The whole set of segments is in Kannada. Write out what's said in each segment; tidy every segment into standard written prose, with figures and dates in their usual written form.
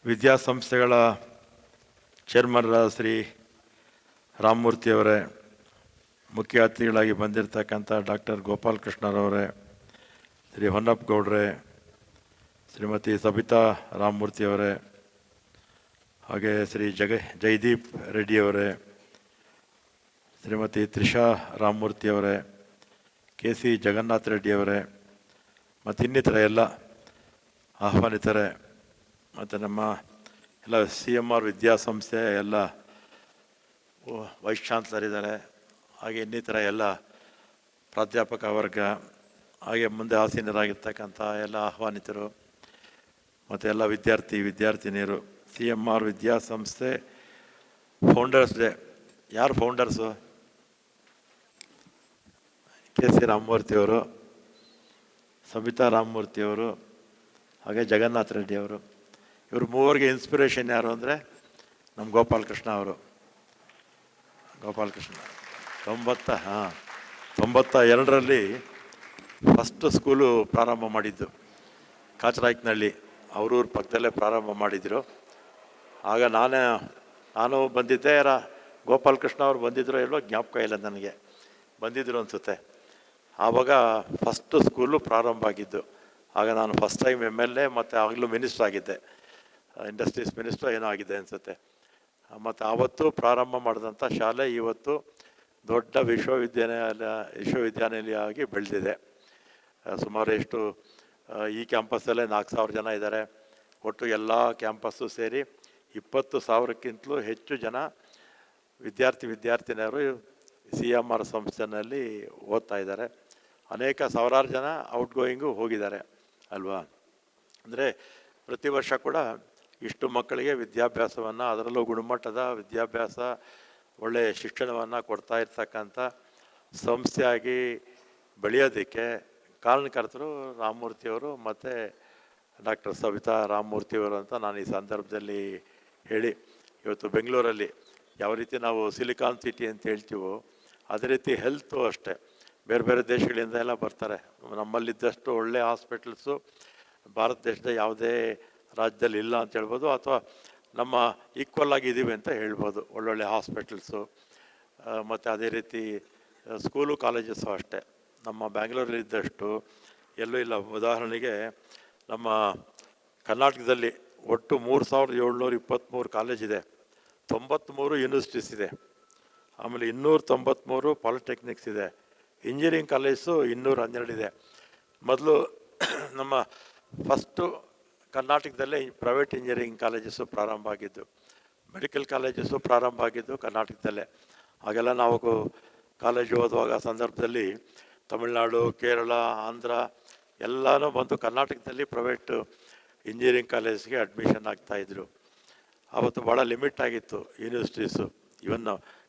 ವಿದ್ಯಾಸಂಸ್ಥೆಗಳ ಚೇರ್ಮನ್ರಾದ ಶ್ರೀ ರಾಮಮೂರ್ತಿಯವರೇ, ಮುಖ್ಯ ಅತಿಥಿಗಳಾಗಿ ಬಂದಿರತಕ್ಕಂಥ ಡಾಕ್ಟರ್ ಗೋಪಾಲಕೃಷ್ಣರವರೇ, ಶ್ರೀ ಹೊನ್ನಪ್ಪಗೌಡ್ರೆ, ಶ್ರೀಮತಿ ಸಬಿತಾ ರಾಮಮೂರ್ತಿಯವರೇ, ಹಾಗೆ ಶ್ರೀ ಜೈದೀಪ್ ರೆಡ್ಡಿಯವರೇ, ಶ್ರೀಮತಿ ತ್ರಿಷಾ ರಾಮಮೂರ್ತಿಯವರೇ, ಕೆ ಸಿ ಜಗನ್ನಾಥ ರೆಡ್ಡಿಯವರೇ ಮತ್ತು ಇನ್ನಿತರ ಎಲ್ಲ ಆಹ್ವಾನಿತರೆ ಮತ್ತು ನಮ್ಮ ಎಲ್ಲ CMR ವಿದ್ಯಾಸಂಸ್ಥೆ ಎಲ್ಲ ವೈಸ್ ಚಾನ್ಸಲರ್ ಹಾಗೆ ಇನ್ನಿತರ ಎಲ್ಲ ಪ್ರಾಧ್ಯಾಪಕ ವರ್ಗ, ಹಾಗೆ ಮುಂದೆ ಆಸೀನರಾಗಿರ್ತಕ್ಕಂಥ ಎಲ್ಲ ಆಹ್ವಾನಿತರು ಮತ್ತು ಎಲ್ಲ ವಿದ್ಯಾರ್ಥಿನಿಯರು, CMR ವಿದ್ಯಾಸಂಸ್ಥೆ ಫೌಂಡರ್ಸ್ ಡೇ. ಯಾರು ಫೌಂಡರ್ಸು? ಕೆ ಸಿ ರಾಮಮೂರ್ತಿಯವರು, ಸಬಿತಾ ರಾಮಮೂರ್ತಿಯವರು, ಹಾಗೆ ಜಗನ್ನಾಥ ರೆಡ್ಡಿಯವರು. ಇವರು ಮೂವರಿಗೆ ಇನ್ಸ್ಪಿರೇಷನ್ ಯಾರು ಅಂದರೆ ನಮ್ಮ ಗೋಪಾಲಕೃಷ್ಣ ಅವರು. ಗೋಪಾಲಕೃಷ್ಣ 92ರಲ್ಲಿ ಫಸ್ಟ್ ಸ್ಕೂಲು ಪ್ರಾರಂಭ ಮಾಡಿದ್ದು ಕಾಚರಾಯ್ಕನಹಳ್ಳಿ, ಅವ್ರೂರ ಪಕ್ಕದಲ್ಲೇ ಪ್ರಾರಂಭ ಮಾಡಿದರು. ಆಗ ನಾನು ಬಂದಿದ್ದೆ, ಗೋಪಾಲಕೃಷ್ಣ ಅವರು ಬಂದಿದ್ರು ಇಲ್ವೋ ಜ್ಞಾಪಕ ಇಲ್ಲ ನನಗೆ, ಬಂದಿದ್ದರು ಅನಿಸುತ್ತೆ. ಆವಾಗ ಫಸ್ಟ್ ಸ್ಕೂಲು ಪ್ರಾರಂಭ ಆಗಿದ್ದು. ಆಗ ನಾನು ಫಸ್ಟ್ ಟೈಮ್ MLA ಮತ್ತು ಆಗಲೂ ಮಿನಿಸ್ಟ್ರ್ ಆಗಿದ್ದೆ, ಇಂಡಸ್ಟ್ರೀಸ್ ಮಿನಿಸ್ಟ್ರ್ ಏನೋ ಆಗಿದೆ ಅನಿಸುತ್ತೆ. ಮತ್ತು ಆವತ್ತು ಪ್ರಾರಂಭ ಮಾಡಿದಂಥ ಶಾಲೆ ಇವತ್ತು ದೊಡ್ಡ ವಿಶ್ವವಿದ್ಯಾನಿಲಯ ಆಗಿ ಬೆಳೆದಿದೆ. ಸುಮಾರು ಈ ಕ್ಯಾಂಪಸ್ಸಲ್ಲೇ 4000 ಜನ ಇದ್ದಾರೆ. ಒಟ್ಟು ಎಲ್ಲ ಕ್ಯಾಂಪಸ್ಸು ಸೇರಿ 20,000ಕ್ಕಿಂತಲೂ ಹೆಚ್ಚು ಜನ ವಿದ್ಯಾರ್ಥಿನಿಯರು CMR ಸಂಸ್ಥೆಯಲ್ಲಿ ಓದ್ತಾ ಇದ್ದಾರೆ. ಅನೇಕ ಸಾವಿರಾರು ಜನ ಔಟ್ಗೋಯಿಂಗು ಹೋಗಿದ್ದಾರೆ ಅಲ್ವಾ. ಅಂದರೆ ಪ್ರತಿ ವರ್ಷ ಕೂಡ ಇಷ್ಟು ಮಕ್ಕಳಿಗೆ ವಿದ್ಯಾಭ್ಯಾಸವನ್ನು, ಅದರಲ್ಲೂ ಗುಣಮಟ್ಟದ ವಿದ್ಯಾಭ್ಯಾಸ, ಒಳ್ಳೆಯ ಶಿಕ್ಷಣವನ್ನು ಕೊಡ್ತಾ ಇರ್ತಕ್ಕಂಥ ಸಂಸ್ಥೆಯಾಗಿ ಬೆಳೆಯೋದಕ್ಕೆ ಕಾರಣಕರ್ತರು ರಾಮಮೂರ್ತಿಯವರು ಮತ್ತು ಡಾಕ್ಟರ್ ಸಬಿತಾ ರಾಮಮೂರ್ತಿಯವರು ಅಂತ ನಾನು ಈ ಸಂದರ್ಭದಲ್ಲಿ ಹೇಳಿ, ಇವತ್ತು ಬೆಂಗಳೂರಲ್ಲಿ ಯಾವ ರೀತಿ ನಾವು ಸಿಲಿಕಾನ್ ಸಿಟಿ ಅಂತ ಹೇಳ್ತೀವೋ ಅದೇ ರೀತಿ ಹೆಲ್ತು ಅಷ್ಟೇ. ಬೇರೆ ಬೇರೆ ದೇಶಗಳಿಂದ ಎಲ್ಲ ಬರ್ತಾರೆ. ನಮ್ಮಲ್ಲಿದ್ದಷ್ಟು ಒಳ್ಳೆಯ ಹಾಸ್ಪಿಟಲ್ಸು ಭಾರತ ದೇಶದ ಯಾವುದೇ ರಾಜ್ಯದಲ್ಲಿ ಇಲ್ಲ ಅಂತ ಹೇಳ್ಬೋದು, ಅಥವಾ ನಮ್ಮ ಈಕ್ವಲ್ ಆಗಿದ್ದೀವಿ ಅಂತ ಹೇಳ್ಬೋದು. ಒಳ್ಳೊಳ್ಳೆ ಹಾಸ್ಪಿಟಲ್ಸು ಮತ್ತು ಅದೇ ರೀತಿ ಸ್ಕೂಲು ಕಾಲೇಜಸ್ಸು ಅಷ್ಟೇ ನಮ್ಮ ಬ್ಯಾಂಗ್ಳೂರಲ್ಲಿದ್ದಷ್ಟು ಎಲ್ಲೂ ಇಲ್ಲ. ಉದಾಹರಣೆಗೆ ನಮ್ಮ ಕರ್ನಾಟಕದಲ್ಲಿ ಒಟ್ಟು 3723 ಕಾಲೇಜಿದೆ, 93 ಯೂನಿವರ್ಸಿಟೀಸ್ ಇದೆ, ಆಮೇಲೆ 293 ಪಾಲಿಟೆಕ್ನಿಕ್ಸ್ ಇದೆ, ಇಂಜಿನಿಯರಿಂಗ್ ಕಾಲೇಜು 212 ಇದೆ. ಮೊದಲು ನಮ್ಮ ಫಸ್ಟು ಕರ್ನಾಟಕದಲ್ಲೇ ಪ್ರೈವೇಟ್ ಇಂಜಿನಿಯರಿಂಗ್ ಕಾಲೇಜಸ್ಸು ಪ್ರಾರಂಭ ಆಗಿದ್ದು, ಮೆಡಿಕಲ್ ಕಾಲೇಜಸ್ಸು ಪ್ರಾರಂಭ ಆಗಿದ್ದು ಕರ್ನಾಟಕದಲ್ಲೇ. ಹಾಗೆಲ್ಲ ನಾವು ಕಾಲೇಜು ಓದುವಾಗ ಸಂದರ್ಭದಲ್ಲಿ ತಮಿಳುನಾಡು, ಕೇರಳ, ಆಂಧ್ರ ಎಲ್ಲನೂ ಬಂದು ಕರ್ನಾಟಕದಲ್ಲಿ ಪ್ರೈವೇಟು ಇಂಜಿನಿಯರಿಂಗ್ ಕಾಲೇಜ್ಗೆ ಅಡ್ಮಿಷನ್ ಆಗ್ತಾಯಿದ್ರು. ಆವತ್ತು ಭಾಳ ಲಿಮಿಟ್ ಆಗಿತ್ತು ಯೂನಿವರ್ಸಿಟೀಸು. ಇವನ್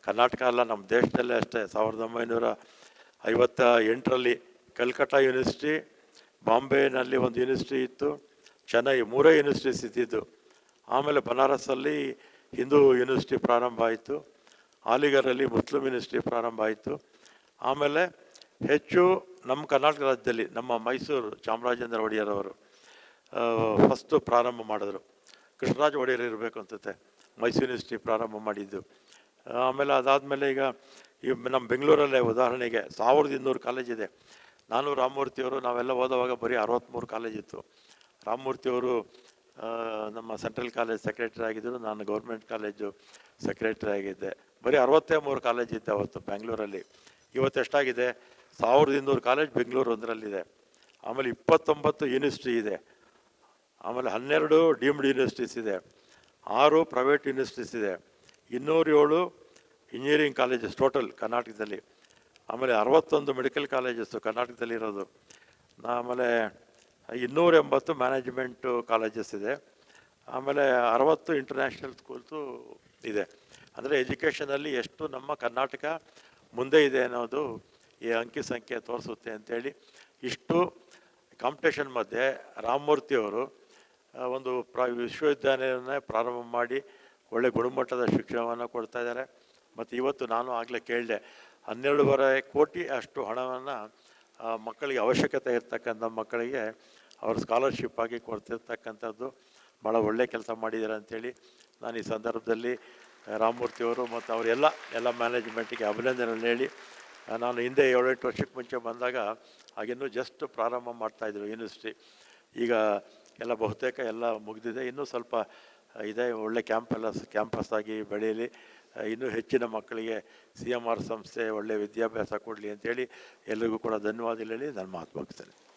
ಕರ್ನಾಟಕ ಅಲ್ಲ, ನಮ್ಮ ದೇಶದಲ್ಲೇ ಅಷ್ಟೇ. 1958ರಲ್ಲಿ ಕಲ್ಕಟ್ಟ ಯೂನಿವರ್ಸಿಟಿ, ಬಾಂಬೆನಲ್ಲಿ ಒಂದು ಯೂನಿವರ್ಸಿಟಿ ಇತ್ತು, ಚೆನ್ನೈ, 3 ಯೂನಿವರ್ಸಿಟೀಸ್ ಇದ್ದಿದ್ದು. ಆಮೇಲೆ ಬನಾರಸ್ಸಲ್ಲಿ ಹಿಂದೂ ಯೂನಿವರ್ಸಿಟಿ ಪ್ರಾರಂಭ ಆಯಿತು, ಅಲಿಗಢಲ್ಲಿ ಮುಸ್ಲಿಂ ಯೂನಿವರ್ಸಿಟಿ ಪ್ರಾರಂಭ ಆಯಿತು. ಆಮೇಲೆ ಹೆಚ್ಚು ನಮ್ಮ ಕರ್ನಾಟಕ ರಾಜ್ಯದಲ್ಲಿ ನಮ್ಮ ಮೈಸೂರು ಚಾಮರಾಜೇಂದ್ರ ಒಡೆಯರವರು ಫಸ್ಟು ಪ್ರಾರಂಭ ಮಾಡಿದ್ರು. ಕೃಷ್ಣರಾಜ ಒಡೆಯರ್ ಇರಬೇಕು ಅನ್ಸುತ್ತೆ ಮೈಸೂರು ಯೂನಿವರ್ಸಿಟಿ ಪ್ರಾರಂಭ ಮಾಡಿದ್ದು. ಆಮೇಲೆ ಅದಾದಮೇಲೆ ಈಗ ನಮ್ಮ ಬೆಂಗಳೂರಲ್ಲೇ ಉದಾಹರಣೆಗೆ 1200 ಕಾಲೇಜಿದೆ. ನಾನು ರಾಮಮೂರ್ತಿಯವರು ನಾವೆಲ್ಲ ಓದುವಾಗ ಬರೀ 63 ಕಾಲೇಜಿತ್ತು. ರಾಮಮೂರ್ತಿಯವರು ನಮ್ಮ ಸೆಂಟ್ರಲ್ ಕಾಲೇಜ್ ಸೆಕ್ರೆಟರಿ ಆಗಿದ್ದರು, ನಾನು ಗೌರ್ಮೆಂಟ್ ಕಾಲೇಜು ಸೆಕ್ರೆಟರಿ ಆಗಿದ್ದೆ. ಬರೀ 63 ಕಾಲೇಜ್ ಇದ್ದೆ ಅವತ್ತು ಬೆಂಗಳೂರಲ್ಲಿ. ಇವತ್ತು ಎಷ್ಟಾಗಿದೆ? 1200 ಕಾಲೇಜ್ ಬೆಂಗಳೂರು ಒಂದರಲ್ಲಿದೆ. ಆಮೇಲೆ 29 ಯೂನಿವರ್ಸಿಟಿ ಇದೆ, ಆಮೇಲೆ 12 ಡೀಮ್ಡ್ ಯೂನಿವರ್ಸಿಟೀಸ್ ಇದೆ, 6 ಪ್ರೈವೇಟ್ ಯೂನಿವರ್ಸಿಟೀಸ್ ಇದೆ, 207 ಇಂಜಿನಿಯರಿಂಗ್ ಕಾಲೇಜಸ್ ಟೋಟಲ್ ಕರ್ನಾಟಕದಲ್ಲಿ, ಆಮೇಲೆ 61 ಮೆಡಿಕಲ್ ಕಾಲೇಜಸ್ಸು ಕರ್ನಾಟಕದಲ್ಲಿ ಇರೋದು, ಆಮೇಲೆ 280 ಮ್ಯಾನೇಜ್ಮೆಂಟು ಕಾಲೇಜಸ್ ಇದೆ, ಆಮೇಲೆ 60 ಇಂಟರ್ನ್ಯಾಷನಲ್ ಸ್ಕೂಲ್ಸು ಇದೆ. ಅಂದರೆ ಎಜುಕೇಷನಲ್ಲಿ ಎಷ್ಟು ನಮ್ಮ ಕರ್ನಾಟಕ ಮುಂದೆ ಇದೆ ಅನ್ನೋದು ಈ ಅಂಕಿ ಸಂಖ್ಯೆ ತೋರಿಸುತ್ತೆ ಅಂಥೇಳಿ. ಇಷ್ಟು ಕಾಂಪಿಟೇಷನ್ ಮಧ್ಯೆ ರಾಮಮೂರ್ತಿಯವರು ಒಂದು ವಿಶ್ವವಿದ್ಯಾನಿಲಯನೇ ಪ್ರಾರಂಭ ಮಾಡಿ ಒಳ್ಳೆ ಗುಣಮಟ್ಟದ ಶಿಕ್ಷಣವನ್ನು ಕೊಡ್ತಾಯಿದ್ದಾರೆ. ಮತ್ತು ಇವತ್ತು ನಾನು ಆಗಲೇ ಕೇಳಿದೆ, 12.5 ಕೋಟಿ ಅಷ್ಟು ಹಣವನ್ನು ಮಕ್ಕಳಿಗೆ ಅವಶ್ಯಕತೆ ಇರ್ತಕ್ಕಂಥ ಮಕ್ಕಳಿಗೆ ಅವರು ಸ್ಕಾಲರ್ಶಿಪ್ ಆಗಿ ಕೊಡ್ತಿರ್ತಕ್ಕಂಥದ್ದು ಭಾಳ ಒಳ್ಳೆಯ ಕೆಲಸ ಮಾಡಿದ್ದಾರೆ ಅಂಥೇಳಿ ನಾನು ಈ ಸಂದರ್ಭದಲ್ಲಿ ರಾಮಮೂರ್ತಿಯವರು ಮತ್ತು ಅವರೆಲ್ಲ ಮ್ಯಾನೇಜ್ಮೆಂಟಿಗೆ ಅಭಿನಂದನೆಗಳನ್ನು ಹೇಳಿ, ನಾನು ಹಿಂದೆ 7-8 ವರ್ಷಕ್ಕೆ ಮುಂಚೆ ಬಂದಾಗ ಆಗಿನ್ನೂ ಜಸ್ಟ್ ಪ್ರಾರಂಭ ಮಾಡ್ತಾಯಿದ್ರು ಯೂನಿವರ್ಸಿಟಿ. ಈಗ ಎಲ್ಲ ಬಹುತೇಕ ಎಲ್ಲ ಮುಗಿದಿದೆ. ಇನ್ನೂ ಸ್ವಲ್ಪ ಇದೆ, ಒಳ್ಳೆ ಕ್ಯಾಂಪಸ್ ಆಗಿ ಬೆಳೆಯಲಿ, ಇನ್ನೂ ಹೆಚ್ಚಿನ ಮಕ್ಕಳಿಗೆ CMR ಸಂಸ್ಥೆ ಒಳ್ಳೆಯ ವಿದ್ಯಾಭ್ಯಾಸ ಕೊಡಲಿ ಅಂತೇಳಿ ಎಲ್ರಿಗೂ ಕೂಡ ಧನ್ಯವಾದಗಳು ಹೇಳಿ ನಾನು ಮಾತು ಮುಗಿಸ್ತೇನೆ.